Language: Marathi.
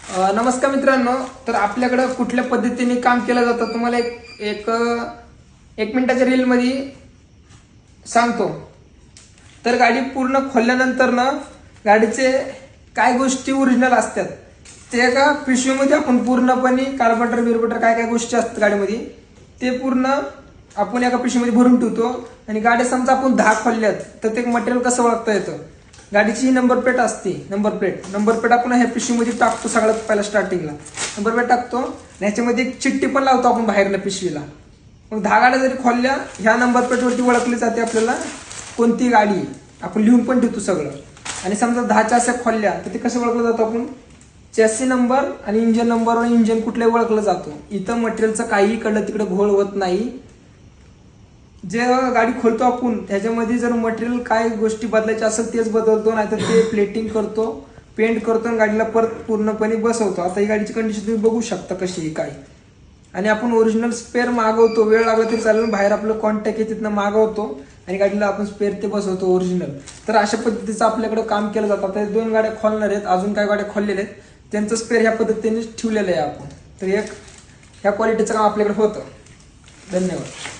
नमस्कार मित्रांनो, तर आपल्याकडे कुठल्या पद्धतीने काम केलं जातं तुम्हाला एक मिनिटाच्या रील मध्ये सांगतो। तर गाडी पूर्ण खोलल्यानंतर ना गाडीचे काय गोष्टी ओरिजिनल असतात ते एका पिशवीमध्ये आपण पूर्णपणे कार्बोरेटर बिर्बोरेटर काय काय गोष्टी असतात गाडीमध्ये ते पूर्ण आपण एका पिशवीमध्ये भरून ठेवतो। आणि गाडी समजा आपण 10 खोलल्यात तर ते मटेरियल कसं ओळखता येतं, गाडीची नंबर प्लेट असते, नंबर प्लेट आपण ह्या पिशवीमध्ये टाकतो। सगळ्यात पहिला स्टार्टिंगला नंबर प्लेट टाकतो, ह्याच्यामध्ये एक चिठ्ठी पण लावतो आपण बाहेरनं पिशवीला। मग 10 गाड्या जरी खोलल्या ह्या नंबर प्लेटवरती ओळखली जाते आपल्याला कोणती गाडी, आपण लिहून पण ठेवतो सगळं। आणि समजा 10 अशा खोलल्या तर ते कसं ओळखलं जातं, आपण चॅसी नंबर आणि इंजन नंबरवर इंजन कुठलंही ओळखलं जातो। इथं मटेरियलचं काही इकडलं तिकडे घोळ होत नाही। जे गाडी खोलतो आपण त्याच्यामध्ये जर मटेरियल काय गोष्टी बदलायच्या असेल तेच बदलतो, नाही तर ते प्लेटिंग करतो, पेंट करतो आणि गाडीला परत पूर्णपणे बसवतो। आता ही गाडीची कंडिशन तुम्ही बघू शकता कशी आहे काय। आणि आपण ओरिजिनल स्पेअर मागवतो, वेळ लागला तरी चालेल, बाहेर आपलं कॉन्टॅक्ट आहे तिथनं मागवतो आणि गाडीला आपण स्पेअर ते बसवतो ओरिजिनल। तर अशा पद्धतीचं आपल्याकडे काम केलं जातं। आता 2 गाड्या खोलणार आहेत, अजून काय गाड्या खोललेल्या आहेत त्यांचं स्पेअर ह्या पद्धतीने ठेवलेलं आहे आपण। तर ह्या क्वालिटीचं काम आपल्याकडे होतं। धन्यवाद।